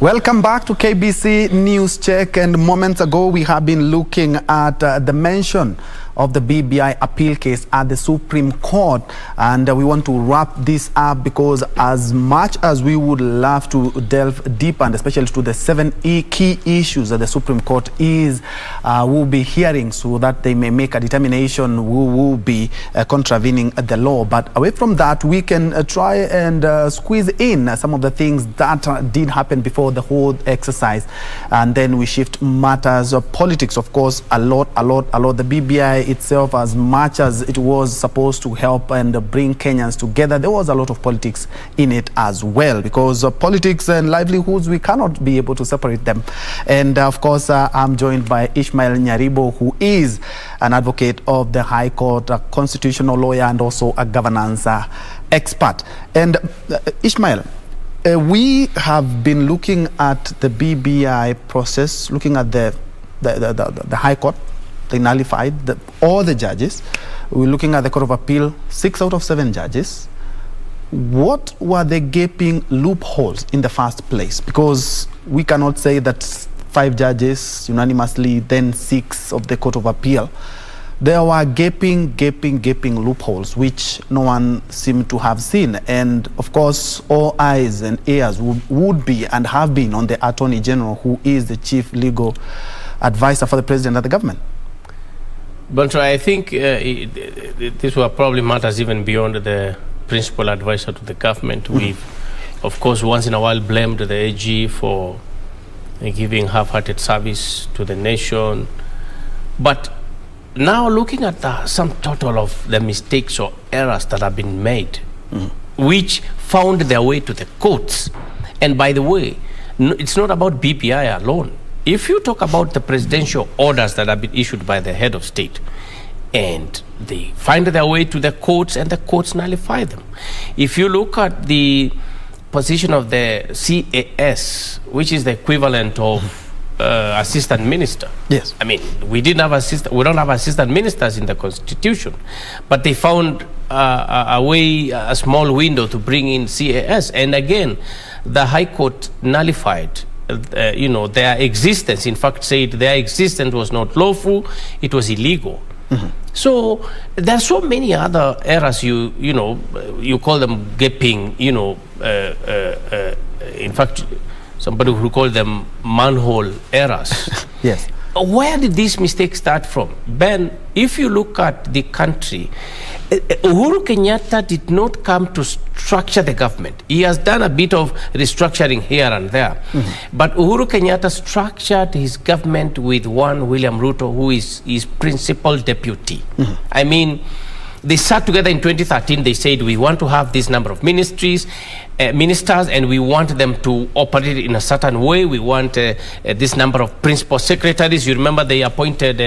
Welcome back to KBC News Check, and moments ago we have been looking at the mention of the BBI appeal case at the Supreme Court, and we want to wrap this up because as much as we would love to delve deeper, and especially to the 7 key issues that the Supreme Court will be hearing, so that they may make a determination who will be contravening the law. But away from that, we can try and squeeze in some of the things that did happen before the whole exercise, and then we shift matters of politics. Of course, a lot. The BBI itself, as much as it was supposed to help and bring Kenyans together, there was a lot of politics in it as well, because politics and livelihoods, we cannot be able to separate them. And of course, I'm joined by Ishmael Nyaribo, who is an advocate of the High Court, a constitutional lawyer, and also a governance expert. And Ishmael, we have been looking at the BBI process, looking at the High Court. They nullified all the judges. We're looking at the Court of Appeal, 6 out of 7 judges. What were the gaping loopholes in the first place? Because we cannot say that 5 judges unanimously, then 6 of the Court of Appeal. There were gaping loopholes which no one seemed to have seen. And of course, all eyes and ears would be and have been on the Attorney General, who is the chief legal advisor for the President of the government. But I think this were probably matters even beyond the principal advisor to the government. We've, of course, once in a while blamed the AG for giving half-hearted service to the nation. But now looking at the sum total of the mistakes or errors that have been made, which found their way to the courts. And by the way, it's not about BBI alone. If you talk about the presidential orders that have been issued by the head of state, and they find their way to the courts and the courts nullify them. If you look at the position of the CAS, which is the equivalent of assistant minister. Yes. I mean, we don't have assistant ministers in the constitution, but they found a small window to bring in CAS. And again, the High Court nullified their existence. In fact, said their existence was not lawful, it was illegal. So there are so many other errors, you call them gaping, in fact, somebody who call them manhole errors. Yes. Where did these mistakes start from? Ben, if you look at the country, Uhuru Kenyatta did not come to structure the government. He has done a bit of restructuring here and there. But Uhuru Kenyatta structured his government with one William Ruto, who is his principal deputy. I mean, they sat together in 2013. They said, we want to have this number of ministers, and we want them to operate in a certain way. We want this number of principal secretaries. You remember they appointed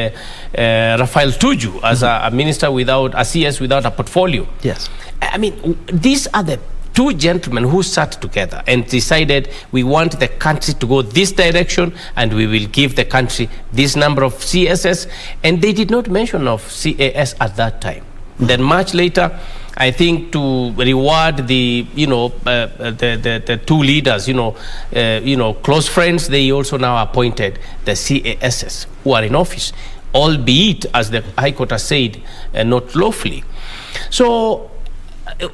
Rafael Tuju as a minister without a CS, without a portfolio. Yes. I mean, these are the 2 gentlemen who sat together and decided, we want the country to go this direction, and we will give the country this number of CSS. And they did not mention of CAS at that time. Then much later, I think to reward the the 2 leaders, close friends, they also now appointed the CASs who are in office, albeit, as the High Court has said, not lawfully. So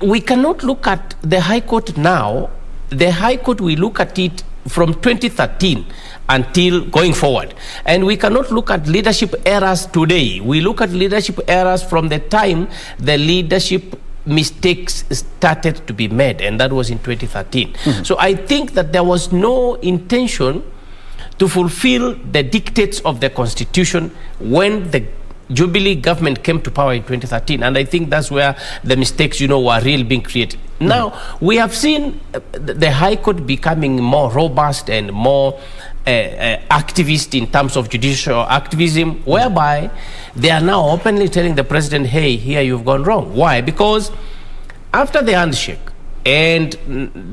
we cannot look at the High Court now. The High Court, we look at it from 2013 until going forward. And we cannot look at leadership errors today. We look at leadership errors from the time the leadership mistakes started to be made, and that was in 2013. So I think that there was no intention to fulfill the dictates of the Constitution when the Jubilee government came to power in 2013, and I think that's where the mistakes, were really being created. Now, we have seen the High Court becoming more robust and more activist in terms of judicial activism, whereby they are now openly telling the president, hey, here you've gone wrong. Why? Because after the handshake, and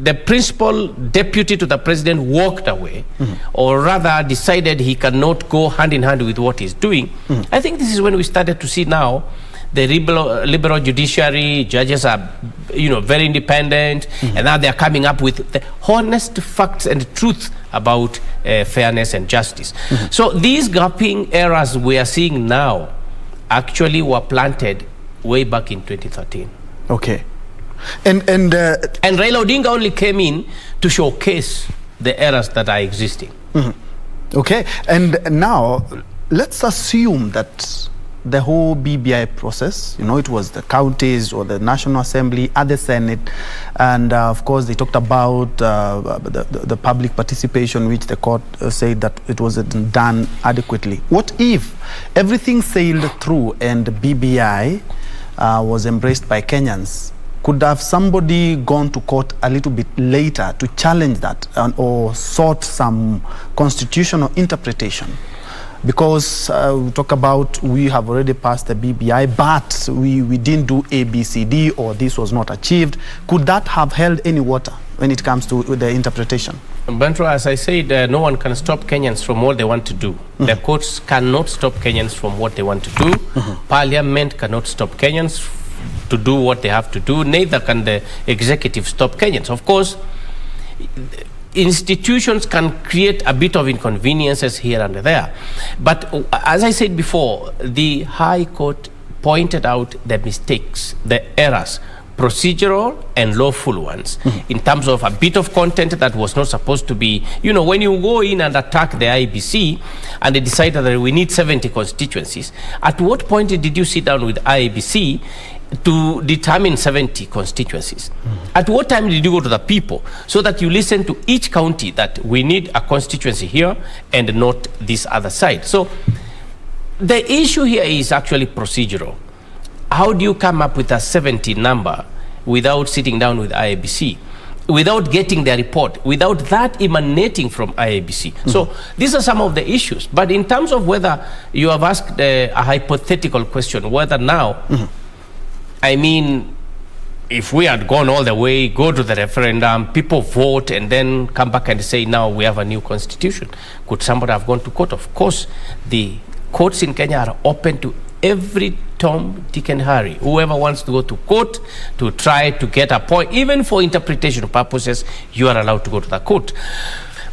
the principal deputy to the president walked away, or rather decided he cannot go hand in hand with what he's doing. I think this is when we started to see now the liberal judiciary, judges are very independent, and now they're coming up with the honest facts and truth about fairness and justice. So these gaping errors we are seeing now actually were planted way back in 2013. Okay. And Raila Odinga only came in to showcase the errors that are existing. Okay. And now let's assume that the whole BBI process, it was the counties or the National Assembly at the Senate, and of course they talked about the public participation, which the court said that it wasn't done adequately. What if everything sailed through and BBI was embraced by Kenyans? Could have somebody gone to court a little bit later to challenge that or sought some constitutional interpretation? Because we talk about we have already passed the BBI, but we didn't do ABCD, or this was not achieved. Could that have held any water when it comes to the interpretation? Bantro, as I said, no one can stop Kenyans from what they want to do. The courts cannot stop Kenyans from what they want to do. Parliament cannot stop Kenyans to do what they have to do. Neither can the executive stop Kenyans. Of course, institutions can create a bit of inconveniences here and there. But as I said before, the High Court pointed out the mistakes, the errors, procedural and lawful ones, in terms of a bit of content that was not supposed to be, when you go in and attack the IEBC and they decided that we need 70 constituencies, at what point did you sit down with IEBC to determine 70 constituencies? At what time did you go to the people so that you listen to each county that we need a constituency here and not this other side? So the issue here is actually procedural. How do you come up with a 70 number without sitting down with IEBC, without getting their report, without that emanating from IEBC? So these are some of the issues. But in terms of whether you have asked a hypothetical question, whether now, I mean, if we had gone all the way, go to the referendum, people vote, and then come back and say, now we have a new constitution, could somebody have gone to court? Of course, the courts in Kenya are open to every Tom, Dick, and Harry. Whoever wants to go to court to try to get a point, even for interpretation purposes, you are allowed to go to the court.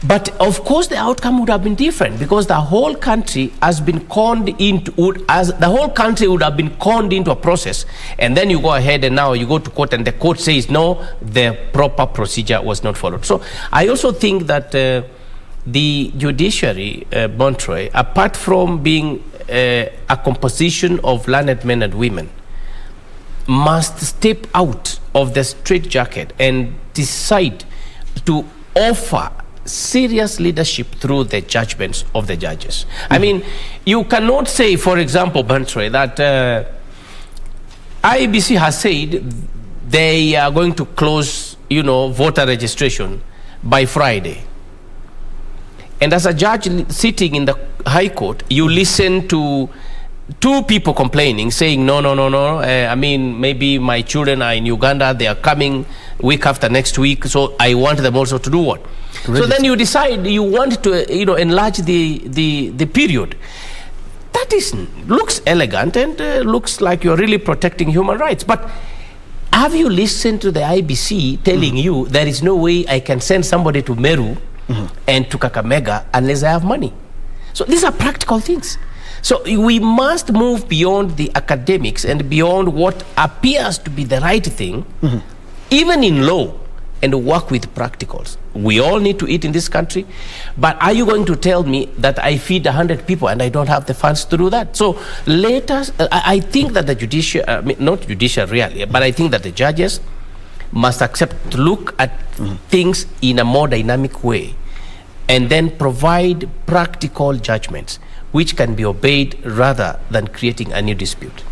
But of course, the outcome would have been different, because the whole country has been conned into, the whole country would have been conned into a process, and then you go ahead and now you go to court and the court says, no, the proper procedure was not followed. So I also think that the judiciary, Montroy, apart from being a composition of learned men and women, must step out of the straitjacket and decide to offer serious leadership through the judgments of the judges. I mean, you cannot say, for example, Bantry, that IEBC has said they are going to close, voter registration by Friday. And as a judge sitting in the High Court, you listen to two people complaining, saying, no, I mean, maybe my children are in Uganda, they are coming week after next week, so I want them also to do what? So then you decide you want to, enlarge the period. That looks elegant and looks like you're really protecting human rights. But have you listened to the IBC telling you there is no way I can send somebody to Meru and to Kakamega unless I have money? So these are practical things. So we must move beyond the academics and beyond what appears to be the right thing, even in law, and work with practicals. We all need to eat in this country, but are you going to tell me that I feed 100 people and I don't have the funds to do that? So let us, I think that the judicial, not judicial really, but I think that the judges must accept to look at things in a more dynamic way and then provide practical judgments which can be obeyed rather than creating a new dispute.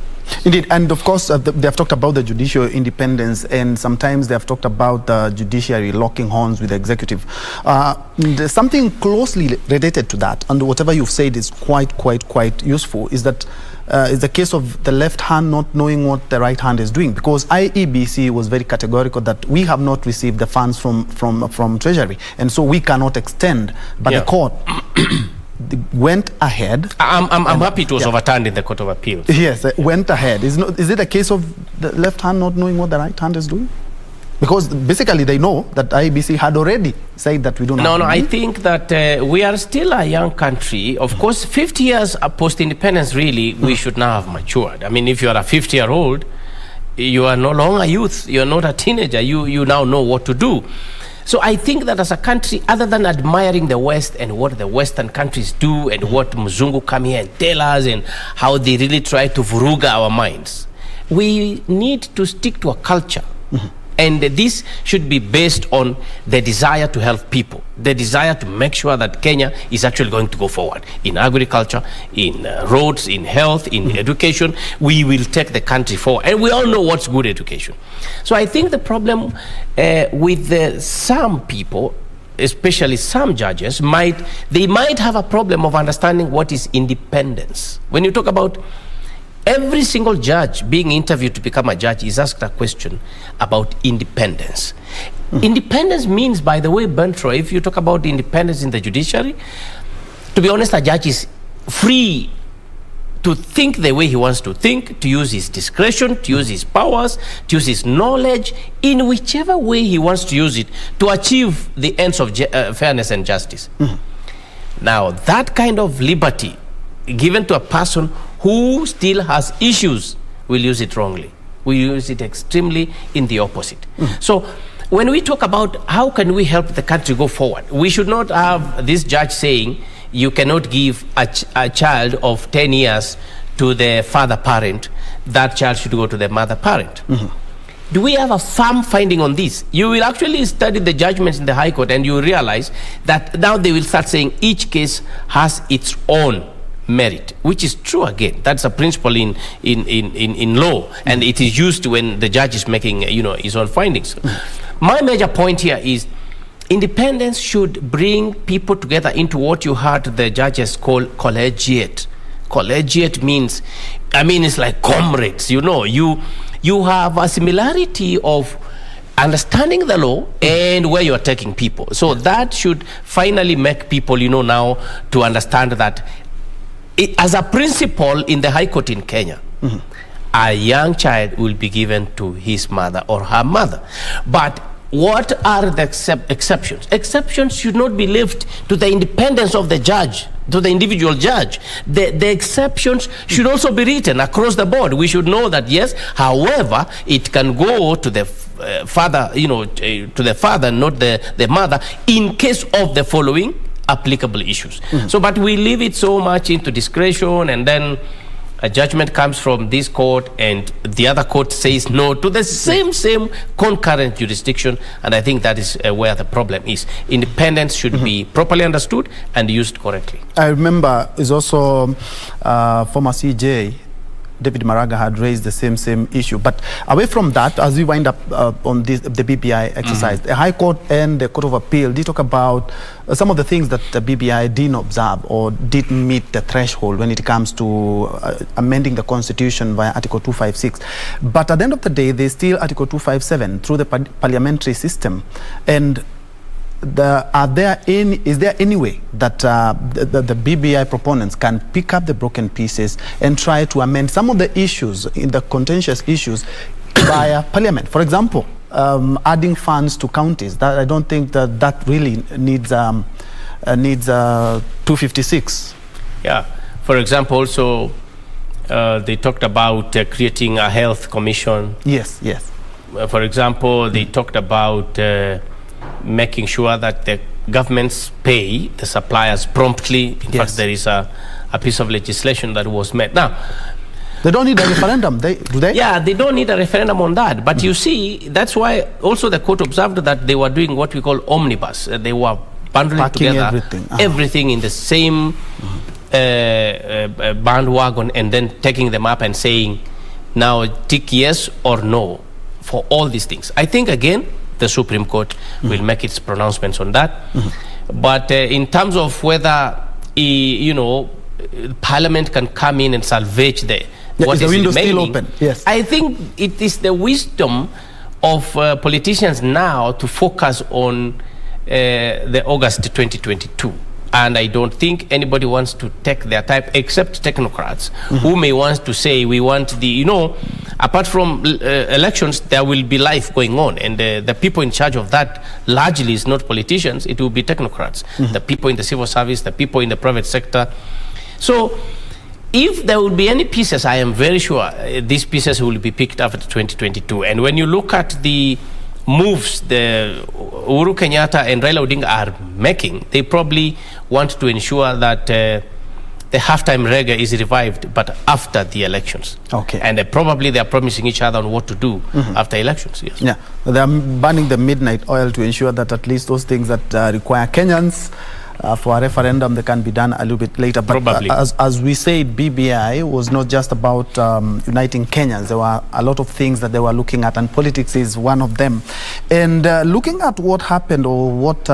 Indeed, and of course they have talked about the judicial independence, and sometimes they have talked about the judiciary locking horns with the executive. There's something closely related to that, and whatever you've said is quite useful, is that is the case of the left hand not knowing what the right hand is doing, because IEBC was very categorical that we have not received the funds from Treasury, and so we cannot extend, but the court went ahead. I'm happy it was overturned in the Court of Appeal. Yes, went ahead. Is it a case of the left hand not knowing what the right hand is doing? Because basically they know that IBC had already said that we don't have. No, I think that we are still a young country. Of course, 50 years post-independence, really, we should now have matured. I mean, if you are a 50-year-old, you are no longer youth. You are not a teenager. You now know what to do. So I think that as a country, other than admiring the West and what the Western countries do and what Mzungu come here and tell us and how they really try to vuruga our minds, we need to stick to a culture. And this should be based on the desire to help people, the desire to make sure that Kenya is actually going to go forward in agriculture, in roads, in health, in education. We will take the country forward. And we all know what's good education. So I think the problem with some people, especially some judges, might have a problem of understanding what is independence. When you talk about every single judge being interviewed to become a judge is asked a question about independence. Independence means, by the way, Bentro, if you talk about independence in the judiciary, to be honest, a judge is free to think the way he wants to think, to use his discretion, to use his powers, to use his knowledge, in whichever way he wants to use it to achieve the ends of fairness and justice. Now, that kind of liberty given to a person who still has issues will use it wrongly. We use it extremely in the opposite. So when we talk about how can we help the country go forward, we should not have this judge saying you cannot give a child of 10 years to the father parent, that child should go to the mother parent. Do we have a firm finding on this? You will actually study the judgments in the High Court and you will realize that now they will start saying each case has its own merit, which is true again. That's a principle in law, and it is used when the judge is making his own findings. My major point here is independence should bring people together into what you heard the judges call collegiate. Collegiate means, it's like comrades. You have a similarity of understanding the law and where you are taking people. So that should finally make people now to understand that as a principle in the High Court in Kenya, a young child will be given to his mother or her mother. But what are the exceptions? Exceptions should not be left to the independence of the judge, to the individual judge. The exceptions should also be written across the board. We should know that, yes, however, it can go to the father, to the father, not the mother, in case of the following applicable issues. So, but we leave it so much into discretion, and then a judgment comes from this court and the other court says no to the same concurrent jurisdiction, and I think that is where the problem is. Independence should be properly understood and used correctly. I remember is also former CJ David Maraga had raised the same issue. But away from that, as we wind up on the BBI exercise, the High Court and the Court of Appeal did talk about some of the things that the BBI didn't observe or didn't meet the threshold when it comes to amending the Constitution via Article 256. But at the end of the day, there's still Article 257 through the parliamentary system. And is there any way that the BBI proponents can pick up the broken pieces and try to amend some of the issues, in the contentious issues, via parliament? For example, adding funds to counties. That I don't think that really needs 256. Yeah. For example, also they talked about creating a health commission. Yes. For example, they talked about making sure that the governments pay the suppliers promptly. In fact, there is a piece of legislation that was made. Now, they don't need a referendum, do they? Yeah, they don't need a referendum on that. But you see, that's why also the court observed that they were doing what we call omnibus. They were bundling packing together everything in the same bandwagon and then taking them up and saying, now tick yes or no for all these things. I think, again, the Supreme Court will make its pronouncements on that. But in terms of whether, Parliament can come in and salvage what is the window still open? Yes. I think it is the wisdom of politicians now to focus on the August 2022. And I don't think anybody wants to take their time, except technocrats who may want to say, we want the, apart from elections, there will be life going on. And the people in charge of that largely is not politicians, it will be technocrats. The people in the civil service, the people in the private sector. So if there will be any pieces, I am very sure these pieces will be picked up at 2022. And when you look at the moves the Uhuru Kenyatta and Raila Odinga are making, they probably want to ensure that the halftime reggae is revived, but after the elections. Okay. And probably they are promising each other on what to do after elections. Yes. Yeah, they are burning the midnight oil to ensure that at least those things that require Kenyans for a referendum, they can be done a little bit later. But Probably. As we said, BBI was not just about uniting Kenyans. There were a lot of things that they were looking at, and politics is one of them. And looking at what happened, or what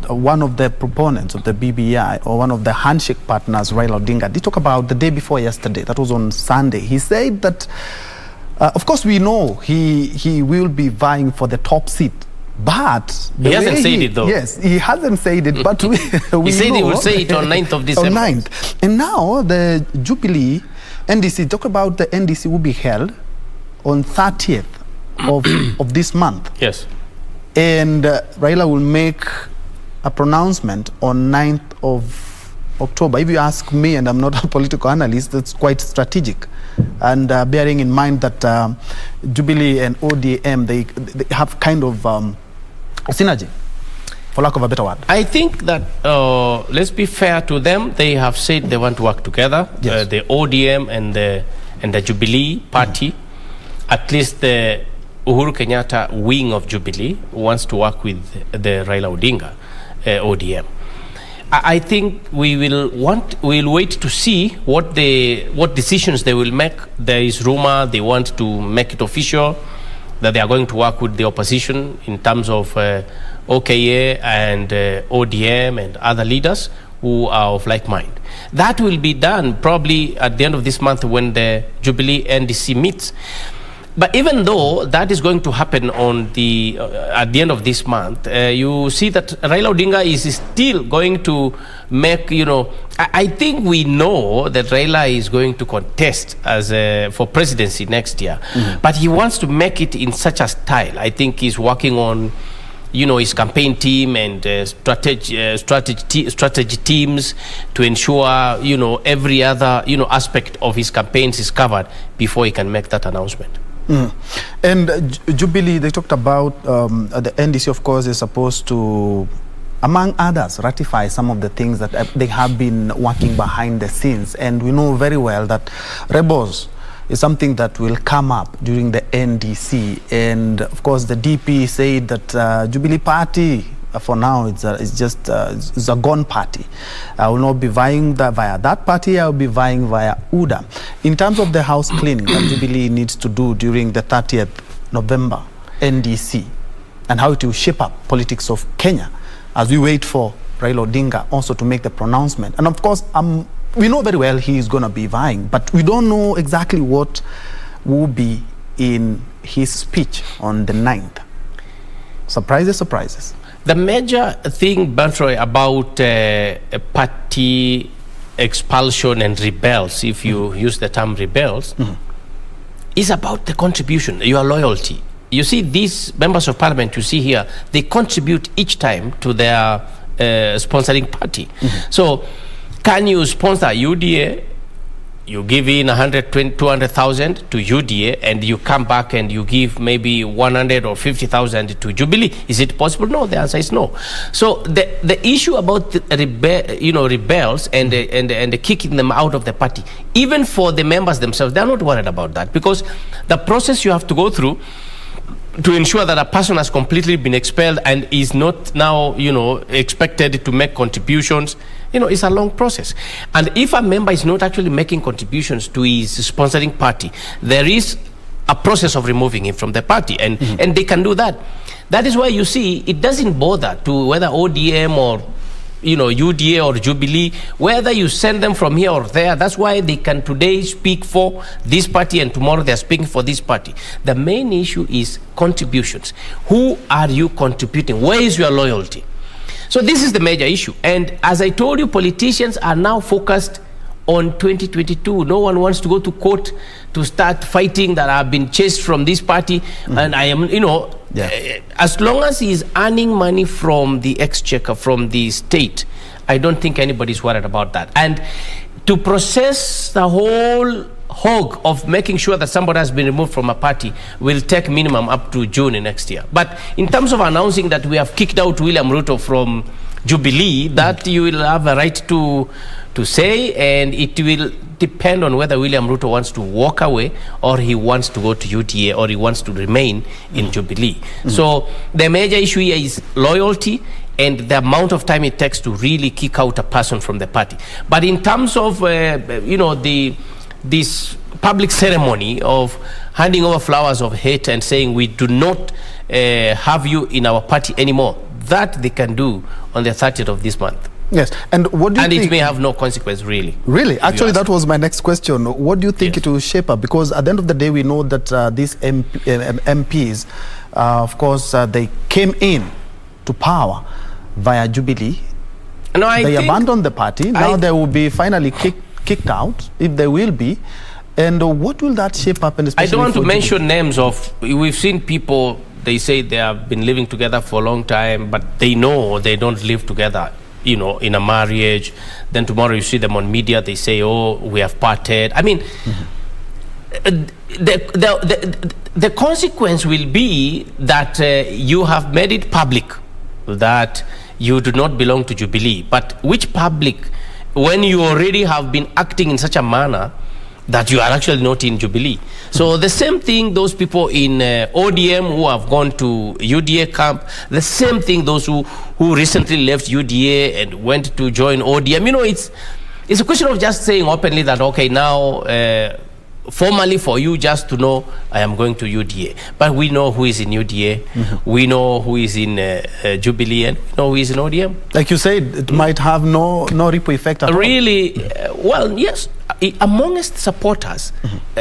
one of the proponents of the BBI, or one of the handshake partners, Raila Odinga, did talk about the day before yesterday, that was on Sunday. He said that, of course, we know he will be vying for the top seat. But he hasn't said it, though. Yes, he hasn't said it, but we he said he will say it on 9th of December. On 9th. And now the Jubilee NDC, talk about the NDC will be held on 30th of this month. Yes. And Raila will make a pronouncement on 9th of October. If you ask me, and I'm not a political analyst, that's quite strategic. And bearing in mind that Jubilee and ODM, they have kind of synergy, for lack of a better word. I think that, let's be fair to them, they have said they want to work together. Yes. The ODM and the Jubilee party, at least the Uhuru Kenyatta wing of Jubilee wants to work with the Raila Odinga ODM. I think we'll wait to see what decisions they will make. There is rumor they want to make it official that they are going to work with the opposition in terms of OKA and ODM and other leaders who are of like mind. That will be done probably at the end of this month when the Jubilee NDC meets. But even though that is going to happen on at the end of this month, you see that Raila Odinga is still going to make, I think we know that Raila is going to contest for presidency next year, but he wants to make it in such a style. I think he's working on, his campaign team and strategy teams to ensure, every other, aspect of his campaigns is covered before he can make that announcement. And Jubilee, they talked about the NDC, of course, is supposed to, among others, ratify some of the things that they have been working behind the scenes. And we know very well that rebels is something that will come up during the NDC. And of course, the DP said that Jubilee Party, for now, it's a gone party. I will not be vying via that party. I will be vying via UDA. In terms of the house cleaning that Jubilee needs to do during the 30th November NDC, and how it will shape up politics of Kenya as we wait for Raila Odinga also to make the pronouncement. And of course, we know very well he is going to be vying, but we don't know exactly what will be in his speech on the 9th. Surprises, surprises. The major thing, Bantroy, about party expulsion and rebels, if you use the term rebels, is about the contribution, your loyalty. You see, these members of parliament you see here, they contribute each time to their sponsoring party. So, can you sponsor UDA? You give in 200,000 to UDA, and you come back and you give maybe 100 or 50,000 to Jubilee. Is it possible? No. The answer is no. So the issue about the rebels and kicking them out of the party, even for the members themselves, they are not worried about that, because the process you have to go through to ensure that a person has completely been expelled and is not now, expected to make contributions, it's a long process. And if a member is not actually making contributions to his sponsoring party, there is a process of removing him from the party, and they can do that. That is why you see it doesn't bother to whether ODM or UDA or Jubilee, whether you send them from here or there. That's why they can today speak for this party and tomorrow they're speaking for this party. The main issue is contributions. Who are you contributing? Where is your loyalty? So this is the major issue. And as I told you, politicians are now focused on 2022. No one wants to go to court to start fighting that I've been chased from this party. And I am, as long as he's earning money from the exchequer, from the state, I don't think anybody's worried about that. And to process the whole hog of making sure that somebody has been removed from a party will take minimum up to June next year. But in terms of announcing that we have kicked out William Ruto from Jubilee, that you will have a right to say, and it will depend on whether William Ruto wants to walk away or he wants to go to UDA or he wants to remain in Jubilee. So the major issue here is loyalty and the amount of time it takes to really kick out a person from the party. But in terms of this public ceremony of handing over flowers of hate and saying we do not have you in our party anymore, that they can do on the 30th of this month. Yes, and what do you think? And it may have no consequence, really. Really? Actually, that was my next question. What do you think it will shape up? Because at the end of the day, we know that these MPs, of course, they came in to power via Jubilee. No, they abandoned the party. Now they will be finally kicked out, if they will be. And what will that shape up? And I don't want to mention names of, we've seen people, they say they have been living together for a long time, but they know they don't live together, in a marriage. Then tomorrow you see them on media, they say, oh, we have parted. I mean, the consequence will be that you have made it public that you do not belong to Jubilee. But which public, when you already have been acting in such a manner that you are actually not in Jubilee? So the same thing, those people in ODM who have gone to UDA camp, the same thing, those who recently left UDA and went to join ODM. It's a question of just saying openly that, okay, now formally for you just to know I am going to UDA. But we know who is in UDA, we know who is in Jubilee, and we know who is in ODM. Like you said, it might have no ripple effect at all. Really, well, yes. Amongst supporters,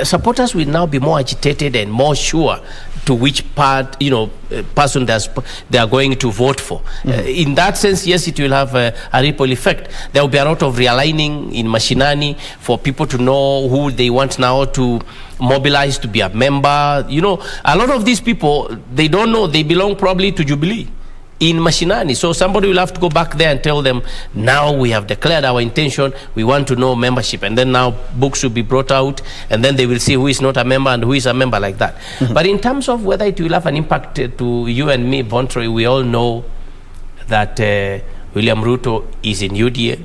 supporters will now be more agitated and more sure to which person they are going to vote for. In that sense, yes, it will have a ripple effect. There will be a lot of realigning in Mashinani for people to know who they want now to mobilize to be a member. A lot of these people, they don't know they belong probably to Jubilee in Mashinani. So somebody will have to go back there and tell them, now we have declared our intention, we want to know membership. And then now books will be brought out, and then they will see who is not a member and who is a member, like that. But in terms of whether it will have an impact to you and me, Bontroy, we all know that William Ruto is in UDA.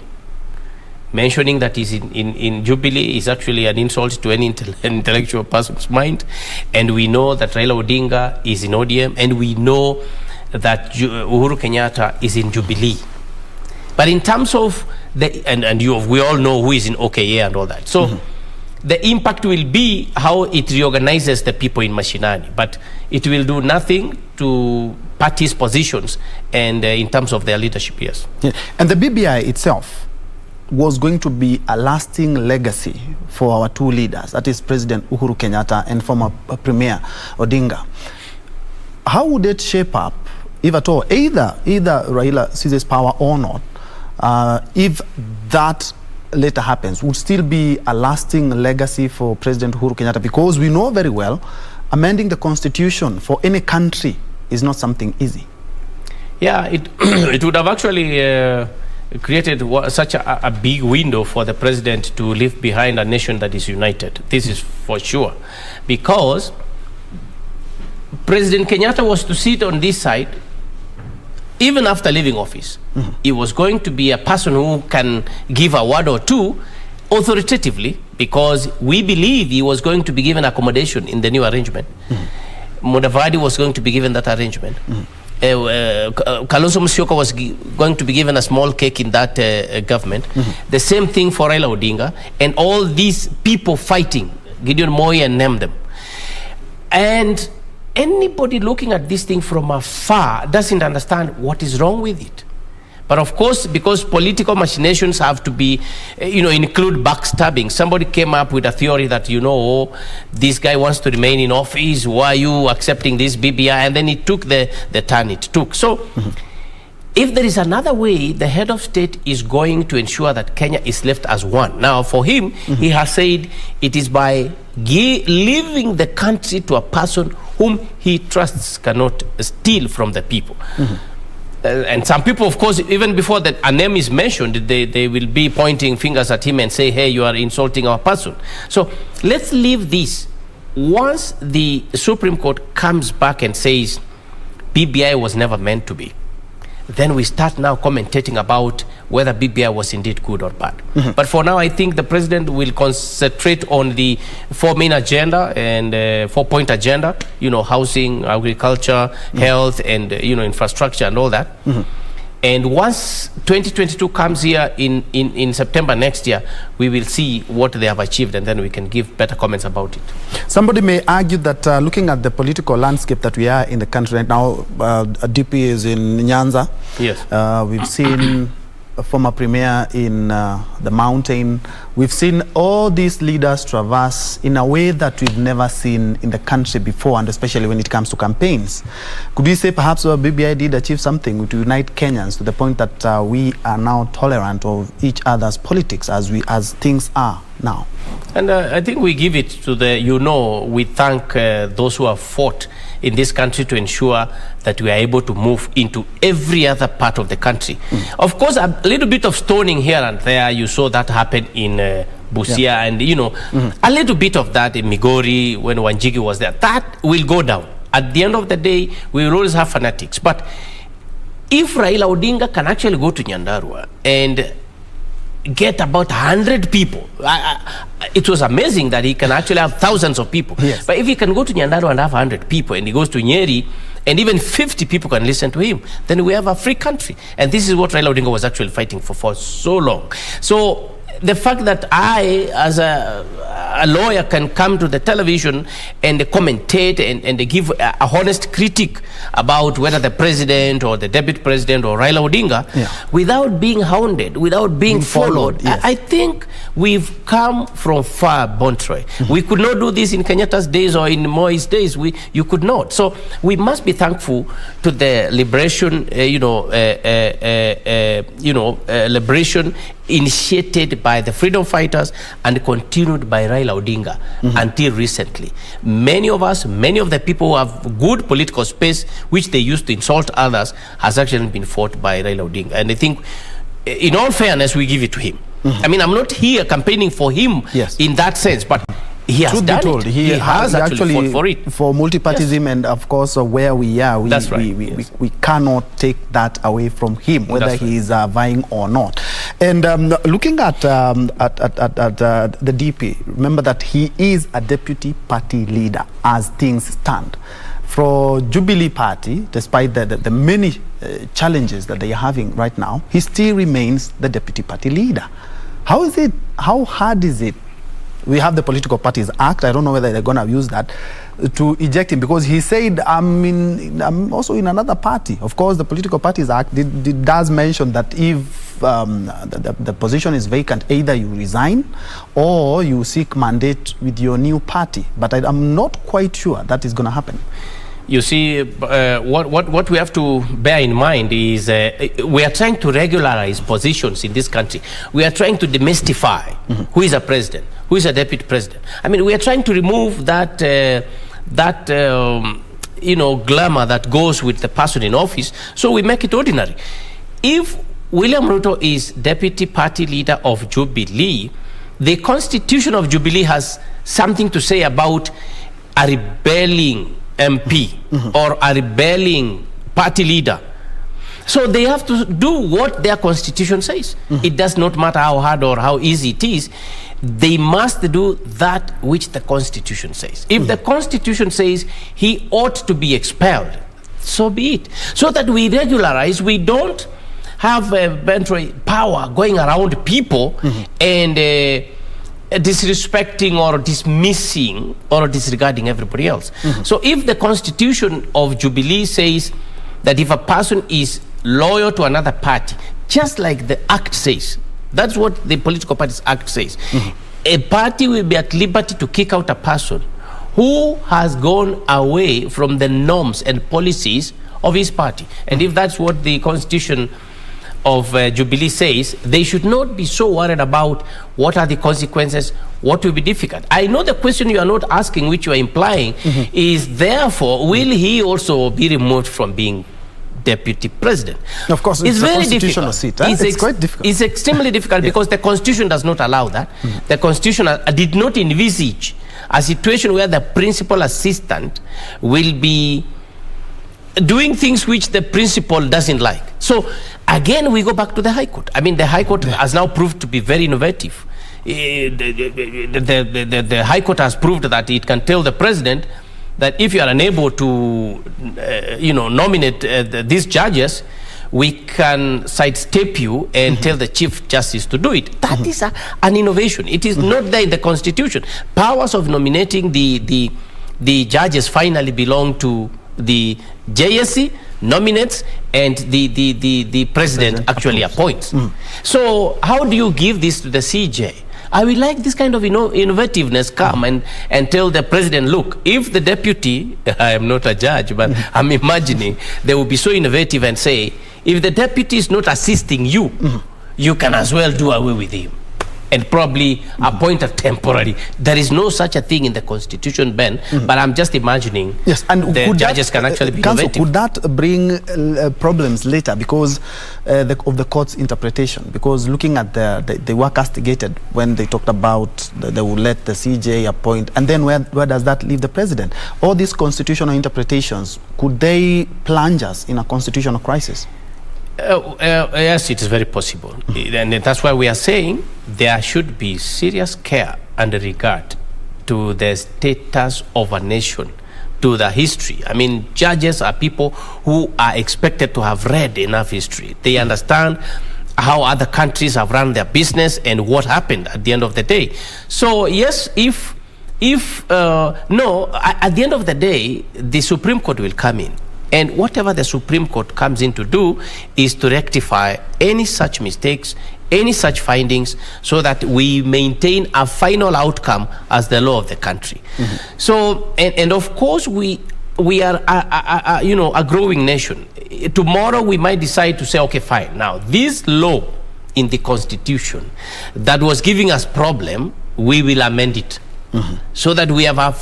Mentioning that he's in Jubilee is actually an insult to any intellectual person's mind. And we know that Raila Odinga is in ODM, and we know that Uhuru Kenyatta is in Jubilee. But in terms of we all know who is in OKA and all that. So the impact will be how it reorganizes the people in Mashinani. But it will do nothing to parties' positions and in terms of their leadership, yes. Yeah. And the BBI itself was going to be a lasting legacy for our two leaders, that is President Uhuru Kenyatta and former Premier Odinga. How would it shape up, if at all, either Raila seizes power or not, if that later happens, would still be a lasting legacy for President Uhuru Kenyatta? Because we know very well, amending the constitution for any country is not something easy. Yeah, it would have actually created such a big window for the president to leave behind a nation that is united. This is for sure. Because President Kenyatta was to sit on this side even after leaving office. He was going to be a person who can give a word or two authoritatively, because we believe he was going to be given accommodation in the new arrangement. Mudavadi was going to be given that arrangement. Kalonzo Musyoka was going to be given a small cake in that government. The same thing for Raila Odinga, and all these people fighting, Gideon Moi and name them. And anybody looking at this thing from afar doesn't understand what is wrong with it. But of course, because political machinations have to be, include backstabbing. Somebody came up with a theory that, this guy wants to remain in office. Why are you accepting this BBI? And then it took the turn it took. So if there is another way, the head of state is going to ensure that Kenya is left as one. Now, for him, he has said it is by leaving the country to a person whom he trusts cannot steal from the people. And some people, of course, even before that a name is mentioned, they will be pointing fingers at him and say, hey, you are insulting our person. So let's leave this. Once the Supreme Court comes back and says BBI was never meant to be, then we start now commentating about whether BBI was indeed good or bad. But for now, I think the president will concentrate on the 4 main agenda and 4-point agenda, housing, agriculture, health, and, infrastructure and all that. And once 2022 comes here in September next year, we will see what they have achieved, and then we can give better comments about it. Somebody may argue that looking at the political landscape that we are in the country right now, DP is in Nyanza. Yes. We've seen a former premier in the mountain. We've seen all these leaders traverse in a way that we've never seen in the country before, and especially when it comes to campaigns. Could we say perhaps BBI did achieve something to unite Kenyans to the point that we are now tolerant of each other's politics as things are now? And I think we give it to we thank those who have fought in this country to ensure that we are able to move into every other part of the country. Of course, a little bit of stoning here and there, you saw that happen in Busia, and a little bit of that in Migori when Wanjigi was there. That will go down. At the end of the day, we will always have fanatics. But if Raila Odinga can actually go to Nyandarua and get about 100 people. It was amazing that he can actually have thousands of people. Yes. But if he can go to Nyandarua and have 100 people, and he goes to Nyeri, and even 50 people can listen to him, then we have a free country. And this is what Raila Odinga was actually fighting for so long. So the fact that I, as a lawyer, can come to the television and commentate and give a honest critique about whether the president or the deputy president or Raila Odinga, without being hounded, without being followed, yes. I think we've come from far, Bontroy. We could not do this in Kenyatta's days or in Moi's days. You could not. So we must be thankful to the liberation, liberation initiated by the freedom fighters and continued by Raila Odinga until recently. Many of the people who have good political space, which they used to insult others, has actually been fought by Raila Odinga. And I think, in all fairness, we give it to him. I mean, I'm not here campaigning for him in that sense, but he has done it. He has actually fought for it. For multipartyism, and of course, where we are, we cannot take that away from him, whether he is vying or not. And looking at the DP, remember that he is a deputy party leader as things stand. For Jubilee Party, despite the many challenges that they are having right now, he still remains the deputy party leader. How hard is it? We have the Political Parties Act. I don't know whether they're going to use that to eject him, because he said, I'm also in another party. Of course, the Political Parties Act does mention that if the position is vacant, either you resign or you seek mandate with your new party. But I'm not quite sure that is going to happen. You see, what we have to bear in mind is we are trying to regularize positions in this country. We are trying to demystify who is a president, who is a deputy president. I mean, we are trying to remove that glamour that goes with the person in office, so we make it ordinary. If William Ruto is deputy party leader of Jubilee, the constitution of Jubilee has something to say about a rebelling MP or a rebelling party leader. So they have to do what their constitution says. It does not matter how hard or how easy it is. They must do that which the constitution says. If the constitution says he ought to be expelled, so be it. So that we regularize, we don't have power going around people and disrespecting or dismissing or disregarding everybody else. So if the constitution of Jubilee says that if a person is loyal to another party, just like the act says, that's what the Political Parties Act says, a party will be at liberty to kick out a person who has gone away from the norms and policies of his party. And if that's what the constitution of Jubilee says, they should not be so worried about what are the consequences, what will be difficult. I know the question you are not asking, which you are implying, is therefore, will he also be removed from being deputy president? Of course, it's very difficult. Seat, eh? It's quite difficult. It's extremely difficult because the constitution does not allow that. The constitution did not envisage a situation where the principal assistant will be doing things which the principal doesn't like. So again, we go back to the High Court. I mean, the High Court has now proved to be very innovative. The High Court has proved that it can tell the president that if you are unable to, nominate these judges, we can sidestep you and tell the Chief Justice to do it. That is an innovation. It is not there in the Constitution. Powers of nominating the judges finally belong to the JSC, nominates, and the president actually appoints. So how do you give this to the CJ? I would like this kind of innovativeness come and tell the president, look, if the deputy, I am not a judge, but I'm imagining they will be so innovative and say, if the deputy is not assisting you, you can as well do away with him and probably appoint a temporary. There is no such a thing in the Constitution, Ben, but I'm just imagining the judges can actually be innovative. Could that bring problems later because of the court's interpretation? Because looking at they were castigated when they talked about they will let the CJ appoint, and then where does that leave the president? All these constitutional interpretations, could they plunge us in a constitutional crisis? Yes, it is very possible. And that's why we are saying there should be serious care and regard to the status of a nation, to the history. I mean, judges are people who are expected to have read enough history. They understand how other countries have run their business and what happened at the end of the day. So yes, at the end of the day, the Supreme Court will come in. And whatever the Supreme Court comes in to do is to rectify any such mistakes, any such findings, so that we maintain a final outcome as the law of the country. So, and of course, we are a growing nation. Tomorrow we might decide to say, okay, fine. Now, this law in the Constitution that was giving us problem, we will amend it. So that we have a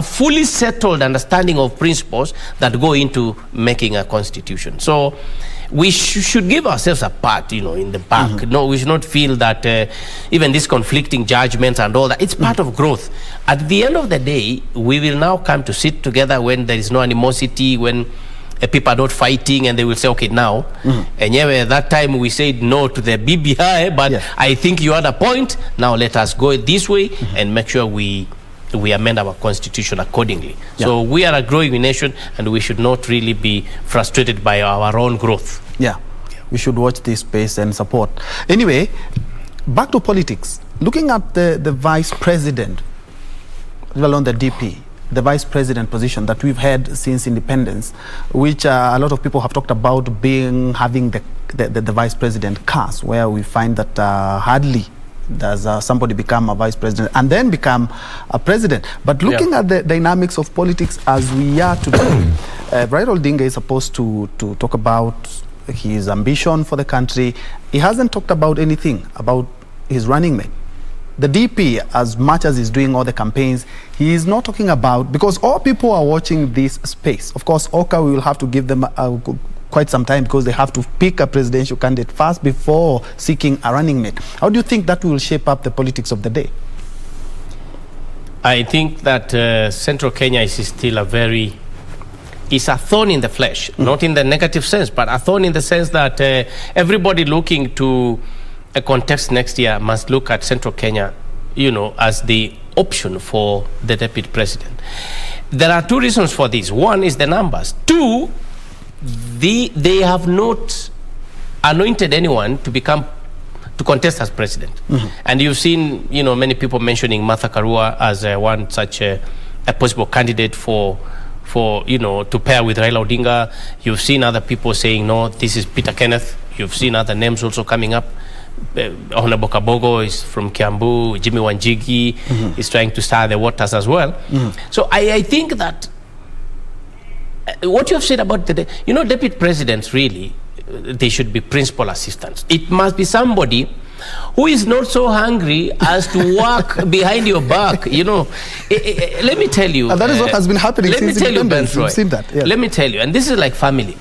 fully settled understanding of principles that go into making a constitution. So we should give ourselves a part, in the back. No, we should not feel that even these conflicting judgments and all that, it's part of growth. At the end of the day, we will now come to sit together when there is no animosity, when people are not fighting, and they will say, okay, now, and at that time we said no to the BBI, but I think you had a point. Now let us go this way and make sure we amend our constitution accordingly. So we are a growing nation, and we should not really be frustrated by our own growth. We should watch this space and support. Anyway, back to politics. Looking at the vice president, well, on the DP, the vice president position that we've had since independence, which a lot of people have talked about having the vice president curse, where we find that hardly does somebody become a vice president and then become a president. But looking at the dynamics of politics as we are today, Raila Odinga is supposed to talk about his ambition for the country. He hasn't talked about anything about his running mate. The DP, as much as he's doing all the campaigns, he is not talking about, because all people are watching this space. Of course, OCA will have to give them quite some time, because they have to pick a presidential candidate first before seeking a running mate. How do you think that will shape up the politics of the day? I think that Central Kenya is still it's a thorn in the flesh, not in the negative sense, but a thorn in the sense that everybody looking to a contest next year must look at Central Kenya, as the option for the deputy president. There are two reasons for this. One is the numbers. Two, they have not anointed anyone to contest as president. And you've seen, many people mentioning Martha Karua as one such a possible candidate for to pair with Raila Odinga. You've seen other people saying, no, this is Peter Kenneth. You've seen other names also coming up. Honorable Kabogo is from Kiambu. Jimmy Wanjigi is trying to stir the waters as well. So I think that what you have said about the, deputy presidents, really, they should be principal assistants. It must be somebody who is not so hungry as to work behind your back. Let me tell you. And that is what has been happening since independence. We've seen that. Yes. Let me tell you, and this is like family.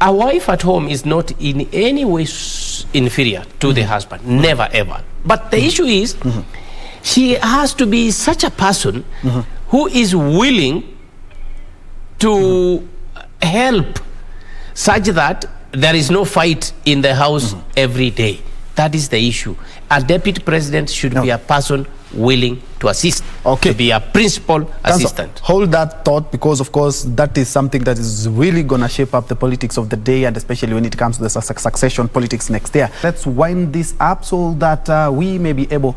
A wife at home is not in any way inferior to the husband. Never, ever. But the issue is, she has to be such a person who is willing to help such that there is no fight in the house every day. That is the issue. A deputy president should be a person willing to assist, to be a principal assistant. Hold that thought, because of course that is something that is really going to shape up the politics of the day, and especially when it comes to the succession politics next year. Let's wind this up so that we may be able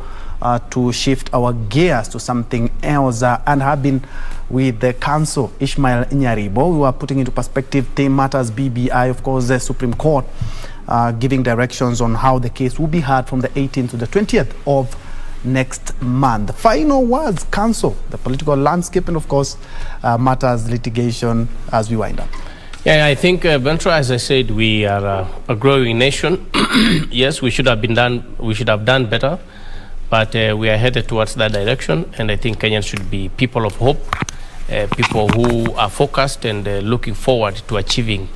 to shift our gears to something else and have been with the council, Ishmael Nyaribo. We were putting into perspective the matters BBI, of course, the Supreme Court giving directions on how the case will be heard from the 18th to the 20th of next month. The final words, council, the political landscape, and of course matters litigation as we wind up. Yeah, I think, Bentra, as I said, we are a growing nation. Yes, we should have done better, but we are headed towards that direction, and I think Kenyans should be people of hope, people who are focused and looking forward to achieving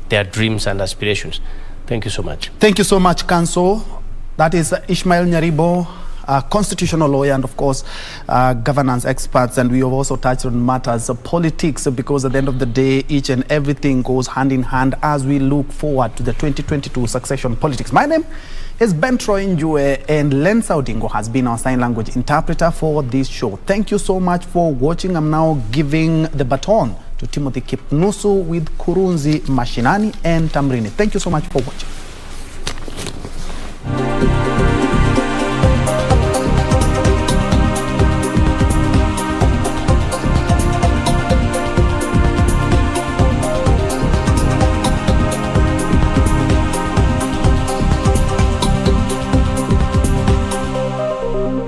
their dreams and aspirations. Thank you so much. Thank you so much, council. That is Ishmael Nyaribo, a constitutional lawyer and of course governance experts, and we have also touched on matters of politics, because at the end of the day each and everything goes hand in hand as we look forward to the 2022 succession politics. My name is Njue, and Lensa Odingo has been our sign language interpreter for this show. Thank you so much for watching. I'm now giving the baton to Timothy Kipnusu with Kurunzi Mashinani and Tamrini. Thank you so much for watching.